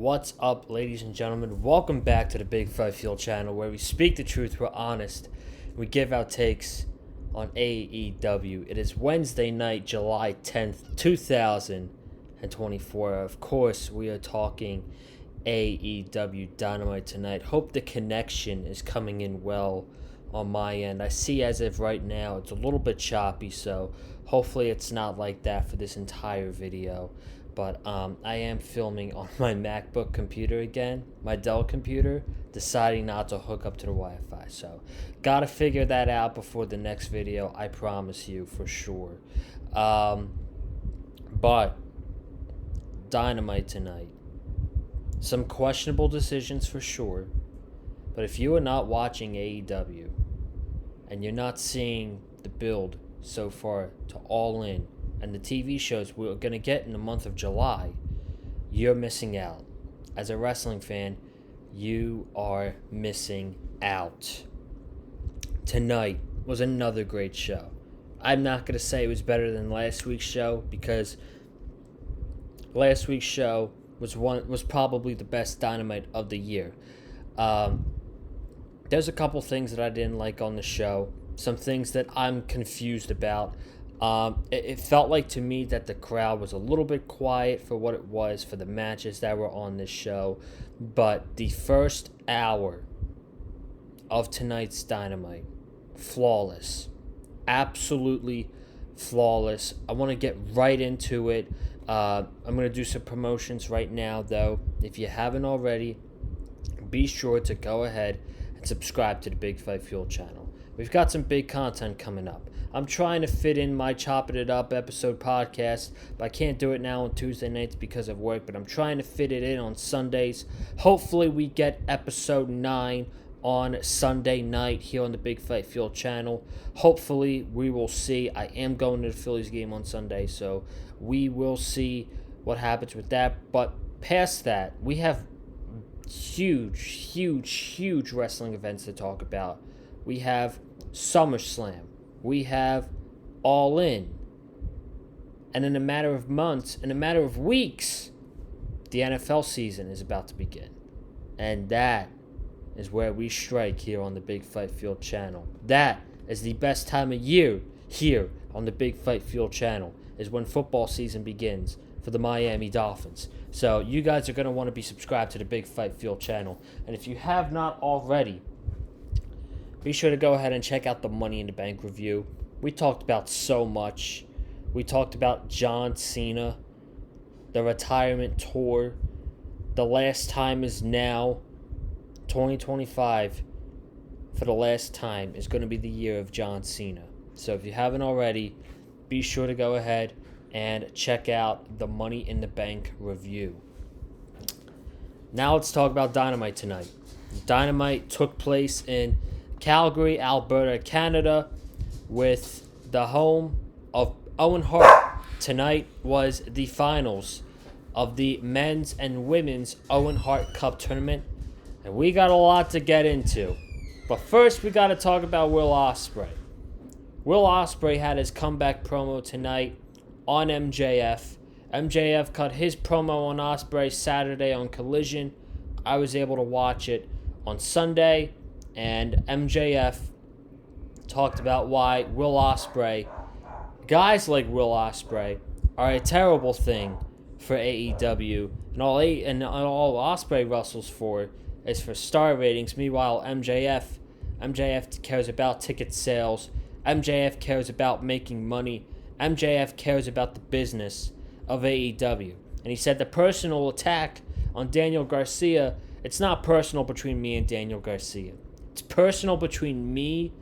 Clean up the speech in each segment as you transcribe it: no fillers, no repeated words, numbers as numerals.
What's up, ladies and gentlemen? Welcome back to the Big Five Fuel channel, where we speak the truth, we're honest, we give our takes on AEW. It is Wednesday night, July 10th, 2024. Of course, we are talking AEW Dynamite tonight. Hope the connection is coming in well on my end. I see as of right now it's a little bit choppy, so hopefully it's not like that for this entire video. But I am filming on my MacBook computer again, my Dell computer, deciding not to hook up to the Wi-Fi. So, gotta figure that out before the next video, I promise you, for sure. But, Dynamite tonight. Some questionable decisions for sure. But if you are not watching AEW, and you're not seeing the build so far to All In, and the TV shows we're going to get in the month of July, you're missing out. As a wrestling fan, you are missing out. Tonight was another great show. I'm not going to say it was better than last week's show, because last week's show was probably the best Dynamite of the year. There's a couple things that I didn't like on the show. Some things that I'm confused about. It felt like to me that the crowd was a little bit quiet for what it was for the matches that were on this show. But the first hour of tonight's Dynamite, flawless. Absolutely flawless. I want to get right into it. I'm going to do some promotions right now, though. If you haven't already, be sure to go ahead and subscribe to the Big Five Fuel channel. We've got some big content coming up. I'm trying to fit in my Chopping It Up episode podcast, but I can't do it now on Tuesday nights because of work, but I'm trying to fit it in on Sundays. Hopefully we get episode 9 on Sunday night here on the Big Fight Fuel channel. Hopefully we will see. I am going to the Phillies game on Sunday, so we will see what happens with that. But past that, we have huge wrestling events to talk about. We have SummerSlam. We have All In. And in a matter of months, in a matter of weeks, the NFL season is about to begin. And that is where we strike here on the Big Fight Fuel channel. That is the best time of year here on the Big Fight Fuel channel, is when football season begins for the Miami Dolphins. So you guys are going to want to be subscribed to the Big Fight Fuel channel. And if you have not already, be sure to go ahead and check out the Money in the Bank review. We talked about so much. We talked about John Cena, the retirement tour. The last time is now. 2025, for the last time, is going to be the year of John Cena. So if you haven't already, be sure to go ahead and check out the Money in the Bank review. Now let's talk about Dynamite tonight. Dynamite took place in Calgary, Alberta, Canada, with the home of Owen Hart. Tonight was the finals of the men's and women's Owen Hart Cup tournament, and we got a lot to get into. But first, we got to talk about Will Osprey. Will Osprey had his comeback promo tonight on MJF. MJF cut his promo on Osprey Saturday on Collision. I was able to watch it on Sunday. And MJF talked about why Will Osprey, guys like Will Osprey, are a terrible thing for AEW. And all Osprey wrestles for is for star ratings. Meanwhile, MJF cares about ticket sales. MJF cares about making money. MJF cares about the business of AEW. And he said the personal attack on Daniel Garcia, it's not personal between me and Daniel Garcia. It's personal between me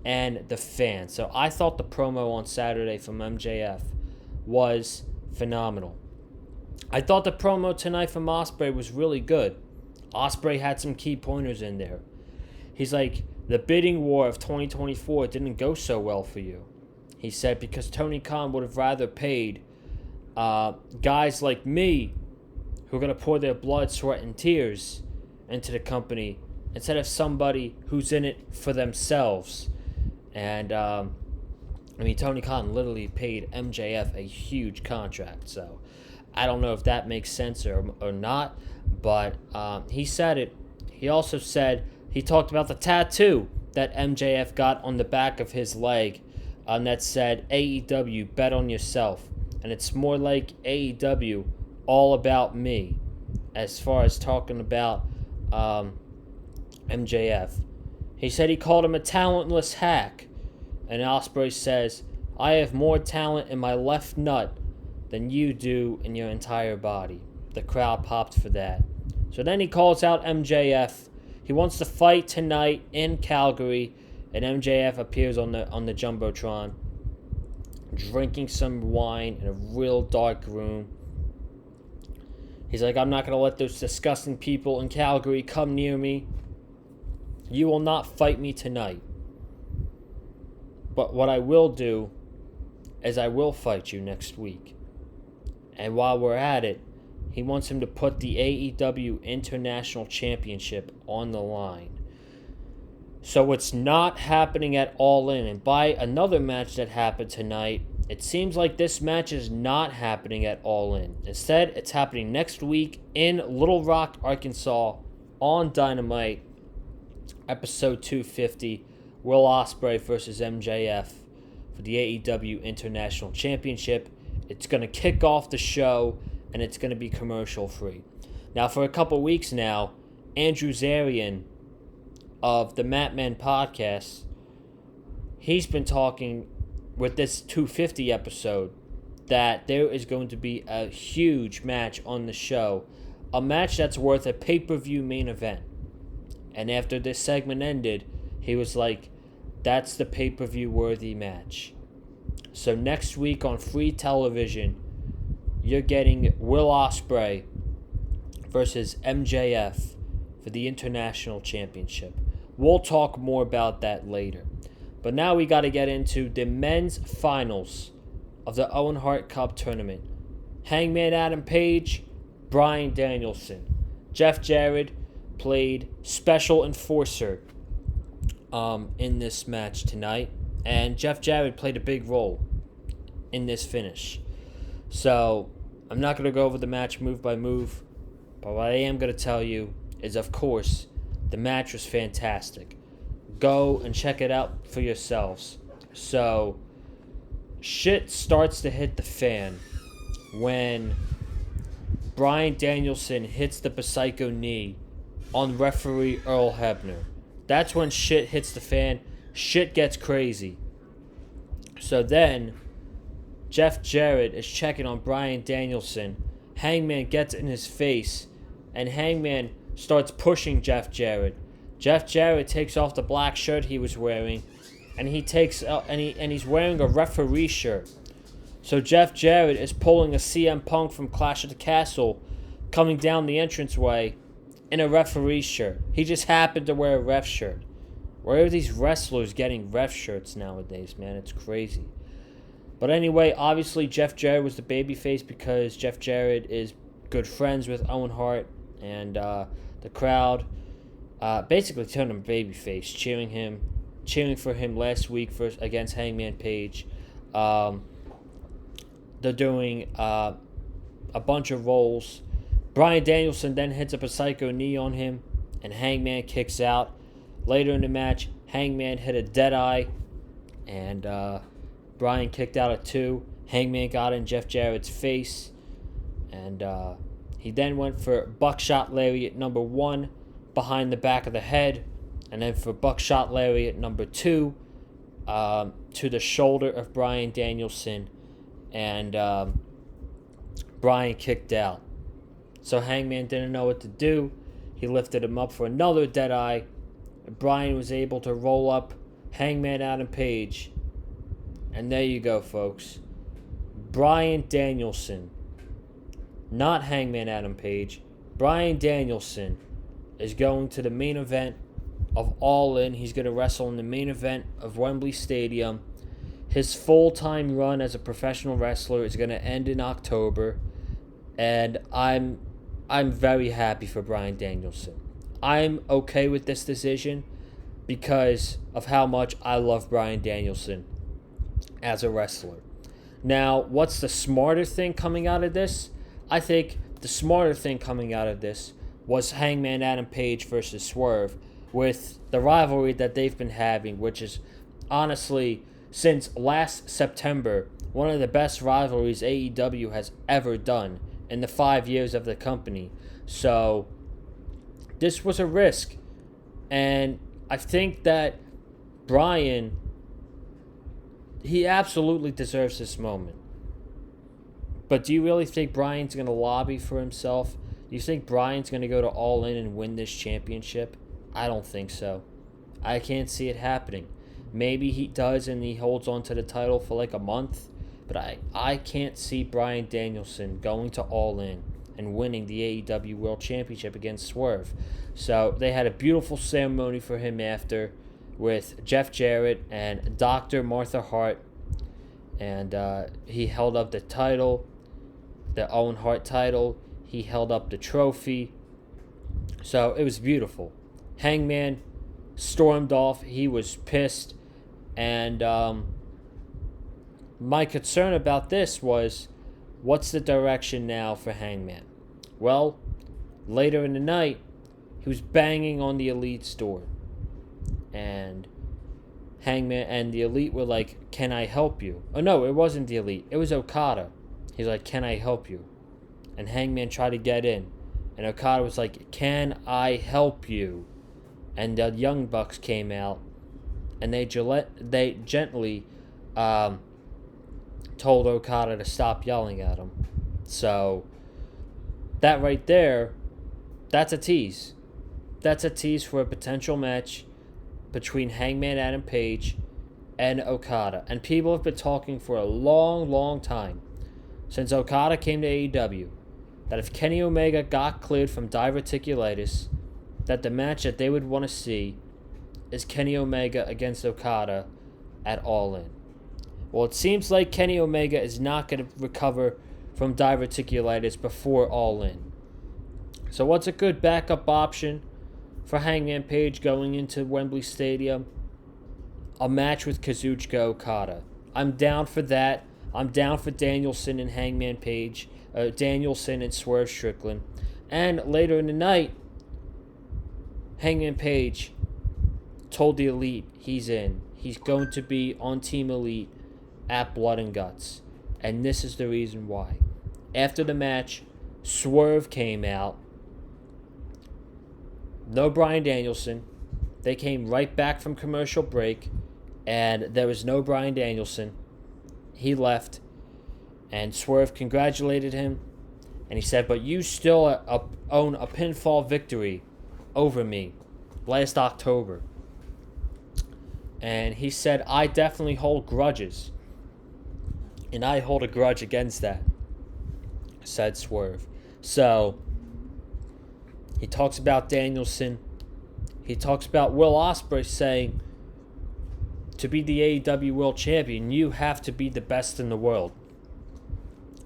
and the fans. So I thought the promo on Saturday from MJF was phenomenal. I thought the promo tonight from Osprey was really good. Osprey had some key pointers in there. He's like, the bidding war of 2024 didn't go so well for you. He said because Tony Khan would have rather paid guys like me who are going to pour their blood, sweat, and tears into the company instead of somebody who's in it for themselves. And, Tony Khan literally paid MJF a huge contract. So, I don't know if that makes sense or not, but he said it. He also said, he talked about the tattoo that MJF got on the back of his leg that said AEW, bet on yourself. And it's more like AEW, all about me, as far as talking about MJF. He said he called him a talentless hack. And Osprey says, I have more talent in my left nut than you do in your entire body. The crowd popped for that. So then he calls out MJF. He wants to fight tonight in Calgary, and MJF appears on the Jumbotron, drinking some wine in a real dark room. He's like, I'm not going to let those disgusting people in Calgary come near me. You will not fight me tonight. But what I will do is I will fight you next week. And while we're at it, he wants him to put the AEW International Championship on the line. So it's not happening at All In. And by another match that happened tonight, it seems like this match is not happening at All In. Instead, it's happening next week in Little Rock, Arkansas on Dynamite, episode 250, Will Ospreay versus MJF for the AEW International Championship. It's going to kick off the show, and it's going to be commercial free. Now, for a couple weeks now, Andrew Zarian of the Matman podcast, he's been talking with this 250 episode that there is going to be a huge match on the show, a match that's worth a pay-per-view main event. And after this segment ended, he was like, that's the pay-per-view worthy match. So next week on free television, you're getting Will Ospreay versus MJF for the International Championship. We'll talk more about that later. But now we got to get into the men's finals of the Owen Hart Cup tournament. Hangman Adam Page, Bryan Danielson. Jeff Jarrett played Special Enforcer in this match tonight. And Jeff Jarrett played a big role in this finish. So I'm not going to go over the match move by move. But what I am going to tell you is, of course, the match was fantastic. Go and check it out for yourselves. So, shit starts to hit the fan when Bryan Danielson hits the Psycho knee on referee Earl Hebner. That's when shit hits the fan. Shit gets crazy. So then, Jeff Jarrett is checking on Bryan Danielson. Hangman gets in his face, and Hangman starts pushing Jeff Jarrett. Jeff Jarrett takes off the black shirt he was wearing, and he's wearing a referee shirt. So Jeff Jarrett is pulling a CM Punk from Clash of the Castle, coming down the entranceway in a referee shirt. He just happened to wear a ref shirt. Where are these wrestlers getting ref shirts nowadays, man? It's crazy. But anyway, obviously Jeff Jarrett was the babyface because Jeff Jarrett is good friends with Owen Hart, and the crowd basically turned him babyface, cheering for him last week against Hangman Page. They're doing a bunch of rolls. Bryan Danielson then hits up a Psycho knee on him, and Hangman kicks out. Later in the match, Hangman hit a Deadeye, and Bryan kicked out at 2. Hangman got in Jeff Jarrett's face, and he then went for Buckshot Lariat number 1 behind the back of the head, and then for Buckshot Lariat number 2 to the shoulder of Bryan Danielson, and Bryan kicked out. So Hangman didn't know what to do. He lifted him up for another Deadeye. Bryan was able to roll up Hangman Adam Page. And there you go, folks. Bryan Danielson, not Hangman Adam Page, Bryan Danielson is going to the main event of All In. He's going to wrestle in the main event of Wembley Stadium. His full-time run as a professional wrestler is going to end in October. And I'm very happy for Bryan Danielson. I'm okay with this decision because of how much I love Bryan Danielson as a wrestler. Now, what's the smarter thing coming out of this? I think the smarter thing coming out of this was Hangman Adam Page versus Swerve, with the rivalry that they've been having, which is honestly, since last September, one of the best rivalries AEW has ever done in the 5 years of the company. So this was a risk, and I think that Bryan, he absolutely deserves this moment. But do you really think Bryan's going to lobby for himself? Do you think Bryan's going to go to All In and win this championship? I don't think so. I can't see it happening. Maybe he does and he holds on to the title for like a month, but I can't see Bryan Danielson going to All In and winning the AEW World Championship against Swerve. So they had a beautiful ceremony for him after, with Jeff Jarrett and Dr. Martha Hart, and he held up the title, the Owen Hart title. He held up the trophy. So it was beautiful. Hangman stormed off. He was pissed. And my concern about this was, what's the direction now for Hangman? Well, later in the night, he was banging on the Elite's door. And Hangman and the Elite were like, "Can I help you?" Oh, no, it wasn't the Elite. It was Okada. He's like, "Can I help you?" And Hangman tried to get in. And Okada was like, "Can I help you?" And the Young Bucks came out. And they gently told Okada to stop yelling at him. So that right there, that's a tease. That's a tease for a potential match between Hangman Adam Page and Okada. And people have been talking for a long, long time, since Okada came to AEW, that if Kenny Omega got cleared from diverticulitis, that the match that they would want to see is Kenny Omega against Okada at All In. Well, it seems like Kenny Omega is not going to recover from diverticulitis before All In. So what's a good backup option for Hangman Page going into Wembley Stadium? A match with Kazuchika Okada. I'm down for that. I'm down for Danielson and Hangman Page. Danielson and Swerve Strickland. And later in the night, Hangman Page told the Elite he's in. He's going to be on Team Elite at Blood and Guts. And this is the reason why. After the match, Swerve came out. No Bryan Danielson. They came right back from commercial break, and there was no Bryan Danielson. He left, and Swerve congratulated him, and he said, "But you still own a pinfall victory over me last October." And he said, "I definitely hold grudges, and I hold a grudge against that," said Swerve. So he talks about Danielson. He talks about Will Osprey saying, to be the AEW World Champion, you have to be the best in the world.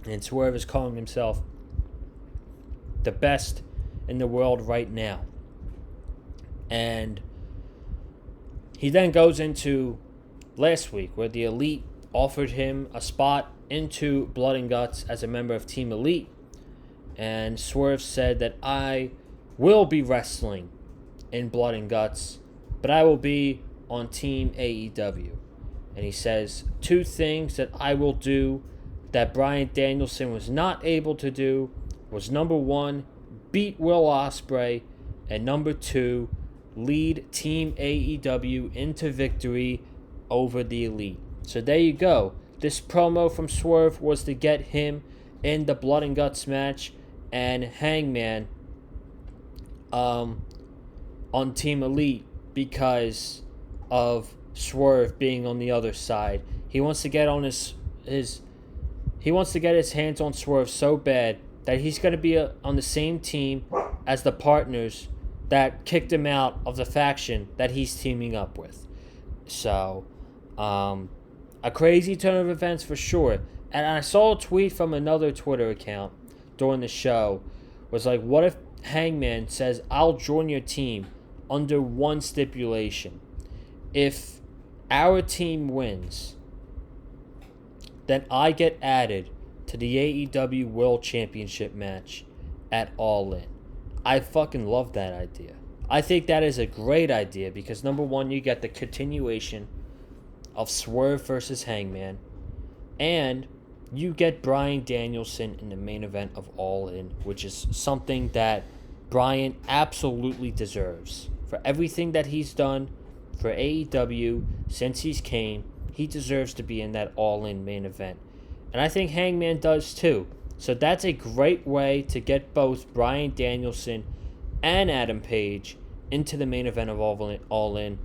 And Swerve is calling himself the best in the world right now. And he then goes into last week, where the Elite offered him a spot into Blood and Guts as a member of Team Elite. And Swerve said that I will be wrestling in Blood and Guts, but I will be on Team AEW. And he says, 2 things that I will do that Bryan Danielson was not able to do was, number 1, beat Will Ospreay, and number 2, lead Team AEW into victory over the Elite. So there you go. This promo from Swerve was to get him in the Blood and Guts match, and Hangman on Team Elite because of Swerve being on the other side. He wants to get on he wants to get his hands on Swerve so bad that he's going to be on the same team as the partners that kicked him out of the faction that he's teaming up with. So, a crazy turn of events for sure. And I saw a tweet from another Twitter account during the show. Was like, what if Hangman says, I'll join your team under one stipulation. If our team wins, then I get added to the AEW World Championship match at All In. I fucking love that idea. I think that is a great idea because, number one, you get the continuation of Swerve versus Hangman, and you get Bryan Danielson in the main event of All In, which is something that Bryan absolutely deserves. For everything that he's done for AEW since he's came, he deserves to be in that All In main event. And I think Hangman does too. So that's a great way to get both Bryan Danielson and Adam Page into the main event of All In.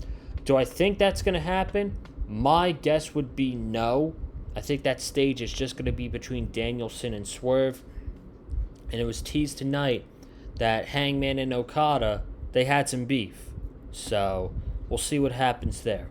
Do I think that's going to happen? My guess would be no. I think that stage is just going to be between Danielson and Swerve. And it was teased tonight that Hangman and Okada, they had some beef. So we'll see what happens there.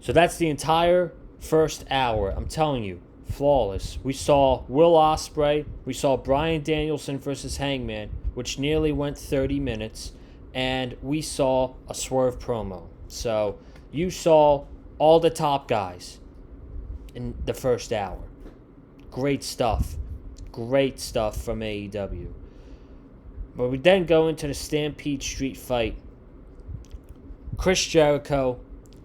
So that's the entire first hour. I'm telling you, flawless. We saw Will Osprey. We saw Bryan Danielson versus Hangman, which nearly went 30 minutes. And we saw a Swerve promo. So you saw all the top guys in the first hour. Great stuff. Great stuff from AEW. But we then go into the Stampede Street fight. Chris Jericho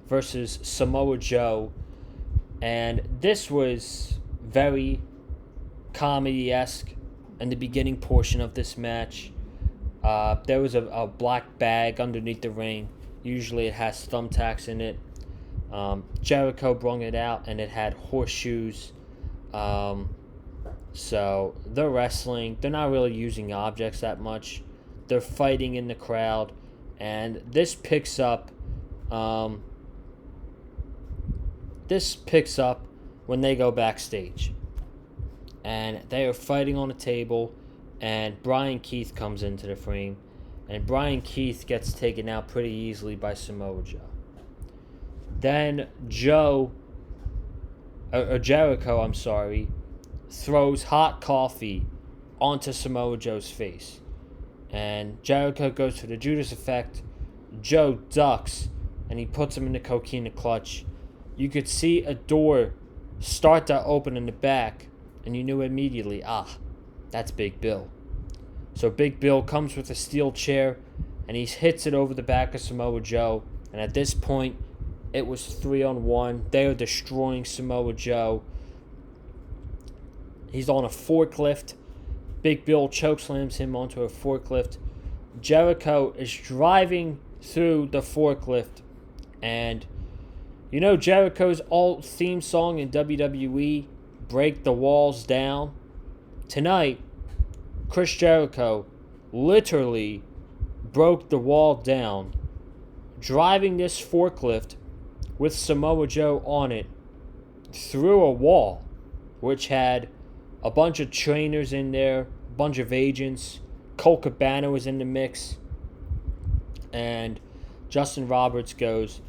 versus Samoa Joe. And this was very comedy-esque in the beginning portion of this match. There was a black bag underneath the ring. Usually it has thumbtacks in it. Jericho brung it out and it had horseshoes. So they're wrestling. They're not really using objects that much. They're fighting in the crowd. And this picks up when they go backstage. And they are fighting on a table. And Brian Keith comes into the frame. And Brian Keith gets taken out pretty easily by Samoa Joe. Then Jericho, throws hot coffee onto Samoa Joe's face. And Jericho goes for the Judas effect. Joe ducks, and he puts him in the coquina clutch. You could see a door start to open in the back, and you knew immediately, that's Big Bill. So Big Bill comes with a steel chair, and he hits it over the back of Samoa Joe. And at this point, it was 3-on-1. They are destroying Samoa Joe. He's on a forklift. Big Bill chokeslams him onto a forklift. Jericho is driving through the forklift. And you know Jericho's alt theme song in WWE, Break the Walls Down? Tonight, Chris Jericho literally broke the wall down, driving this forklift with Samoa Joe on it through a wall, which had a bunch of trainers in there, a bunch of agents. Colt Cabana was in the mix. And Justin Roberts goes,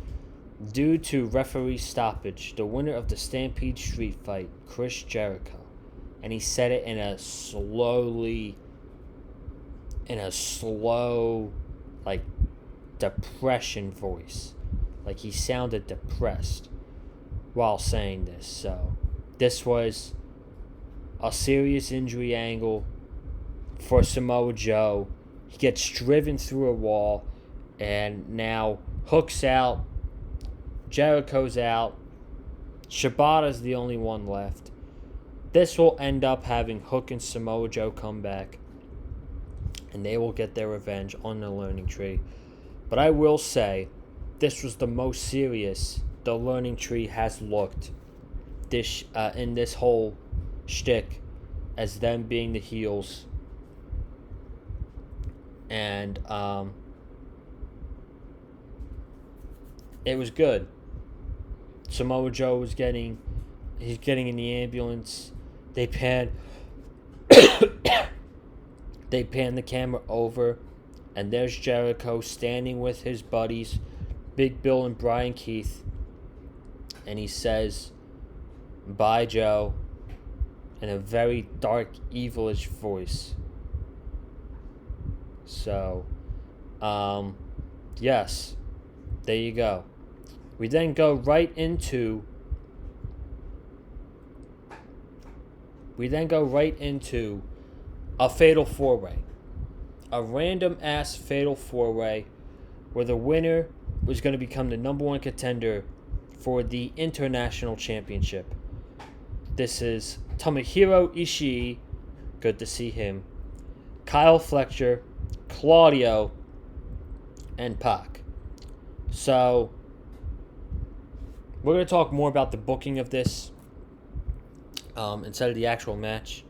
due to referee stoppage, the winner of the Stampede Street fight, Chris Jericho. And he said it in a slow, like, depression voice. Like he sounded depressed while saying this. So this was a serious injury angle for Samoa Joe. He gets driven through a wall and now Hook's out. Jericho's out. Shibata's the only one left. This will end up having Hook and Samoa Joe come back, and they will get their revenge on the Learning Tree. But I will say, this was the most serious the Learning Tree has looked in this whole shtick, as them being the heels. And it was good. Samoa Joe was getting in the ambulance. They pan the camera over, and there's Jericho standing with his buddies, Big Bill and Brian Keith, and he says, "Bye, Joe," in a very dark, evilish voice. So, yes, there you go. We then go right into We then go right into a fatal four-way. A random-ass fatal four-way where the winner was going to become the number one contender for the International Championship. This is Tomohiro Ishii, good to see him, Kyle Fletcher, Claudio, and Pac. So, we're going to talk more about the booking of this instead of the actual match.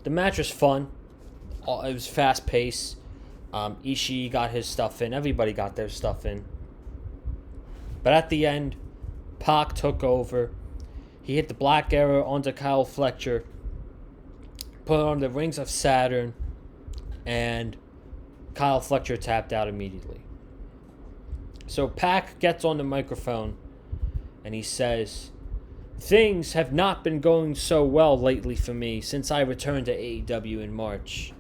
The match was fun. It was fast-paced. Ishii got his stuff in. Everybody got their stuff in. But at the end, Pac took over. He hit the Black Arrow onto Kyle Fletcher, put on the Rings of Saturn, and Kyle Fletcher tapped out immediately. So Pac gets on the microphone and he says, "Things have not been going so well lately for me since I returned to AEW in March."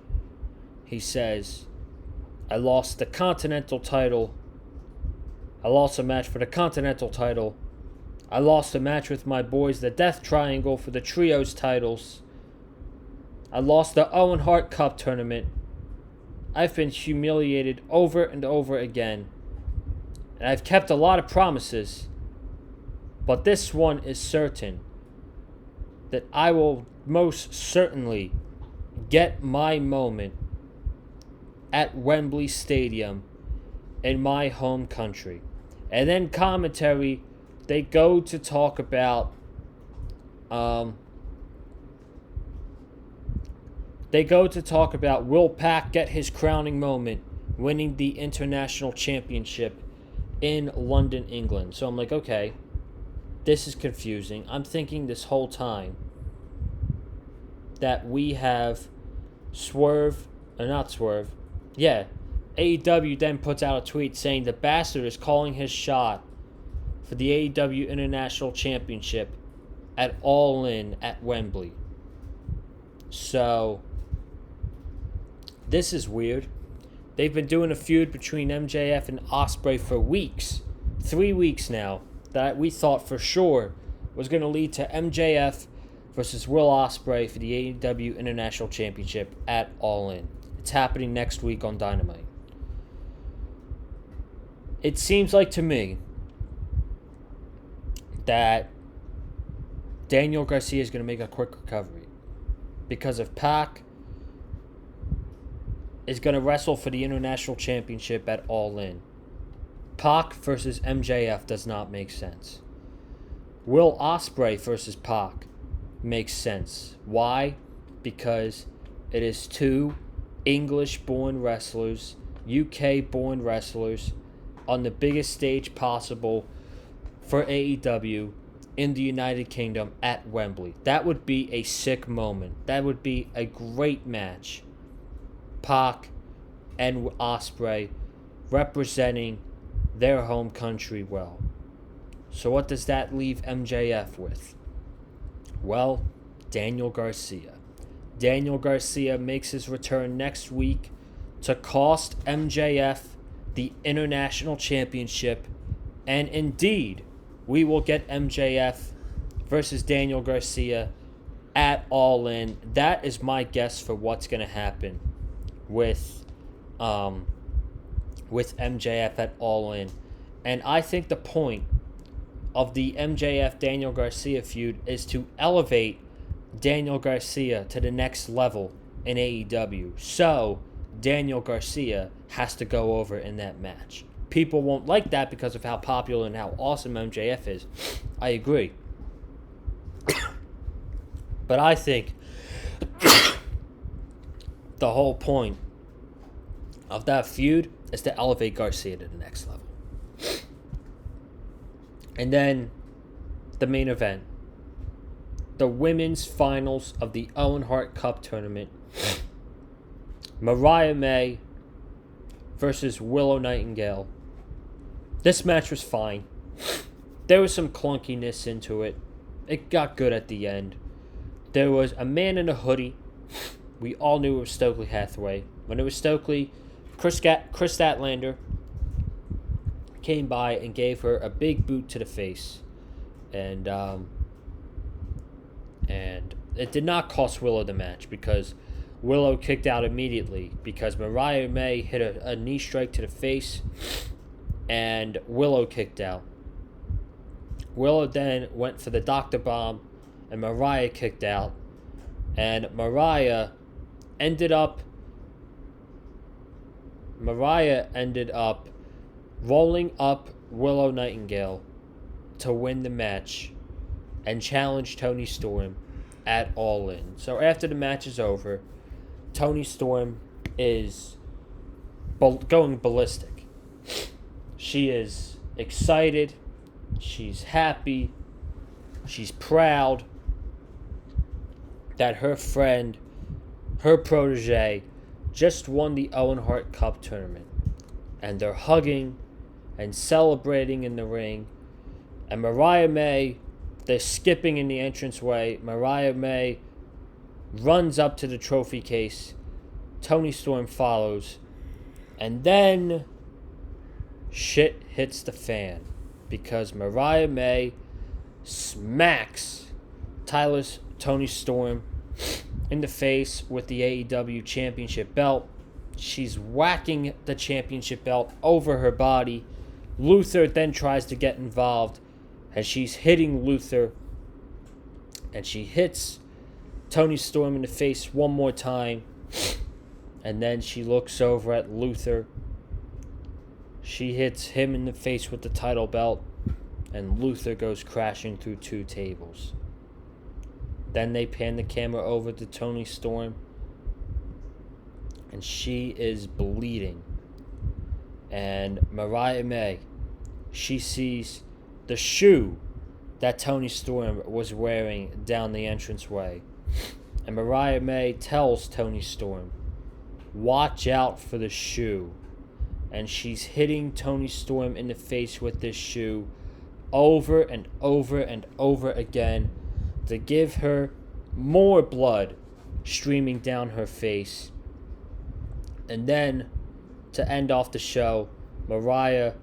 He says, "I lost the Continental title. I lost a match for the Continental title. I lost a match with my boys, the Death Triangle, for the Trios titles. I lost the Owen Hart Cup tournament. I've been humiliated over and over again. And I've kept a lot of promises. But this one is certain, that I will most certainly get my moment at Wembley Stadium in my home country." And then commentary, they go to talk about will Pac get his crowning moment, winning the International Championship in London, England. So I'm like, okay, this is confusing. I'm thinking this whole time that we have AEW then puts out a tweet saying the Bastard is calling his shot for the AEW International Championship at All In at Wembley. So, this is weird. They've been doing a feud between MJF and Osprey for weeks. 3 weeks now. That we thought for sure was going to lead to MJF versus Will Ospreay for the AEW International Championship at All In. It's happening next week on Dynamite. It seems like to me that Daniel Garcia is going to make a quick recovery because if Pac is going to wrestle for the International Championship at All In, Pac versus MJF does not make sense. Will Ospreay versus Pac makes sense. Why? Because it is two English-born wrestlers, UK-born wrestlers, on the biggest stage possible for AEW in the United Kingdom at Wembley. That would be a sick moment. That would be a great match. Pac and Ospreay representing their home country well. So what does that leave MJF with? Well, Daniel Garcia. Daniel Garcia makes his return next week to cost MJF the International Championship, and indeed, we will get MJF versus Daniel Garcia at All In. That is my guess for what's going to happen with MJF at All In. And I think the point of the MJF Daniel Garcia feud is to elevate Daniel Garcia to the next level in AEW. So Daniel Garcia has to go over in that match. People won't like that because of how popular and how awesome MJF is. I agree. But I think the whole point of that feud is to elevate Garcia to the next level. And then the main event. The women's finals of the Owen Hart Cup tournament. Mariah May versus Willow Nightingale. This match was fine. There was some clunkiness into it. It got good at the end. There was a man in a hoodie. We all knew it was Stokely Hathaway. When it was Stokely, Chris Statlander came by and gave her a big boot to the face. And it did not cost Willow the match because Willow kicked out immediately because Mariah May hit a knee strike to the face and Willow kicked out. Willow then went for the Dr. Bomb and Mariah kicked out. And Mariah ended up rolling up Willow Nightingale to win the match and challenge Toni Storm at All In. So after the match is over, Toni Storm is going ballistic. She is excited. She's happy. She's proud that her friend, her protege, just won the Owen Hart Cup tournament. And they're hugging and celebrating in the ring. And Mariah May, they're skipping in the entranceway. Mariah May runs up to the trophy case. Toni Storm follows. And then shit hits the fan because Mariah May smacks Toni Storm in the face with the AEW Championship belt. She's whacking the championship belt over her body. Luther then tries to get involved, and she's hitting Luther, and she hits Toni Storm in the face one more time, and then she looks over at Luther. She hits him in the face with the title belt, and Luther goes crashing through 2 tables. Then they pan the camera over to Toni Storm, and she is bleeding. And Mariah May, she sees the shoe that Toni Storm was wearing down the entranceway. And Mariah May tells Toni Storm, watch out for the shoe. And she's hitting Toni Storm in the face with this shoe over and over and over again to give her more blood streaming down her face. And then, to end off the show, Mariah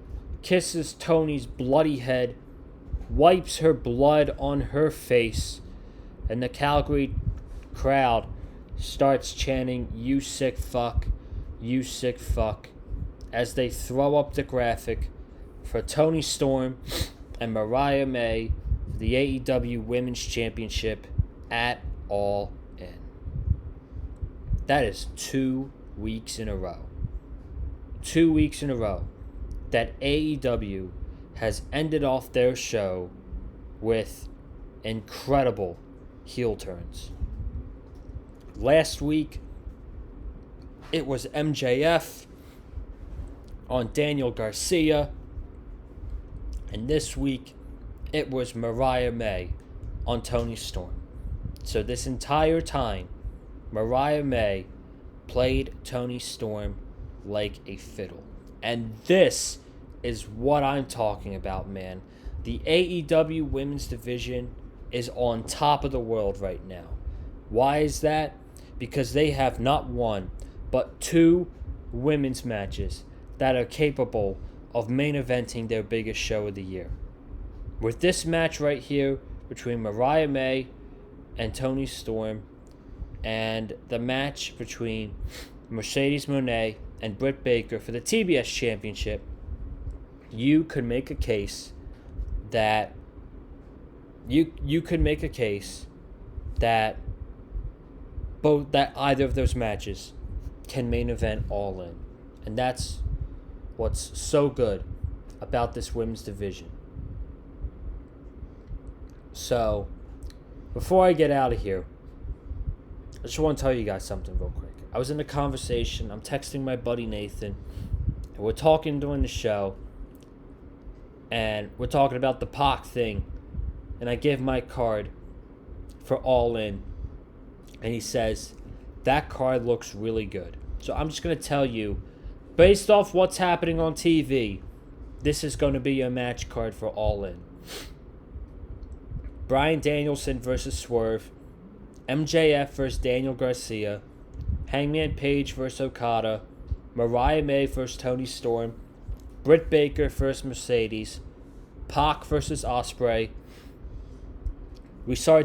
kisses Toni's bloody head, wipes her blood on her face, and the Calgary crowd starts chanting, "You sick fuck, you sick fuck," as they throw up the graphic for Toni Storm and Mariah May for the AEW Women's Championship at All In. That is 2 weeks in a row. 2 weeks in a row that AEW has ended off their show with incredible heel turns. Last week, it was MJF on Daniel Garcia. And this week, it was Mariah May on Toni Storm. So this entire time, Mariah May played Toni Storm like a fiddle. And this is what I'm talking about, man. The AEW Women's Division is on top of the world right now. Why is that? Because they have not one, but 2 women's matches that are capable of main eventing their biggest show of the year. With this match right here between Mariah May and Toni Storm, and the match between Mercedes Moné and Britt Baker for the TBS Championship, you could make a case that that either of those matches can main event All In. And that's what's so good about this women's division. So, before I get out of here, I just want to tell you guys something real quick. I was in a conversation. I'm texting my buddy Nathan, and we're talking during the show, and we're talking about the Pac thing, and I give my card for All In, and he says, that card looks really good. So I'm just going to tell you, based off what's happening on TV, this is going to be a match card for All In. Bryan Danielson versus Swerve, MJF versus Daniel Garcia, Hangman Page versus Okada, Mariah May versus Toni Storm, Britt Baker versus Mercedes, Pac versus Osprey. We saw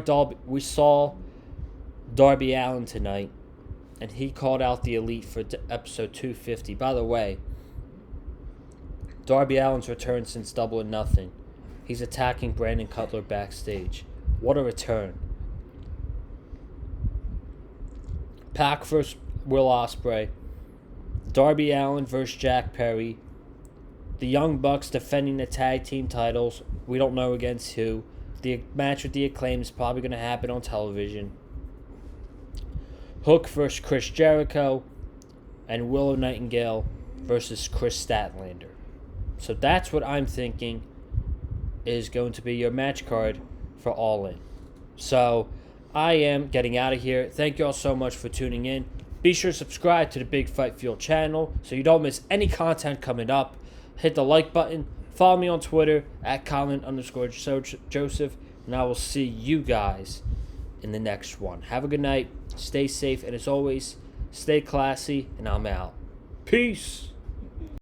Darby Allin tonight, and he called out the Elite for episode 250. By the way, Darby Allin's return since Double or Nothing. He's attacking Brandon Cutler backstage. What a return. Pac versus Will Osprey. Darby Allin versus Jack Perry. The Young Bucks defending the tag team titles. We don't know against who. The match with the Acclaim is probably going to happen on television. Hook versus Chris Jericho. And Willow Nightingale versus Chris Statlander. So that's what I'm thinking is going to be your match card for All In. So I am getting out of here. Thank you all so much for tuning in. Be sure to subscribe to the Big Fight Fuel channel so you don't miss any content coming up. Hit the like button. Follow me on Twitter at Colin_Joseph. And I will see you guys in the next one. Have a good night. Stay safe. And as always, stay classy. And I'm out. Peace.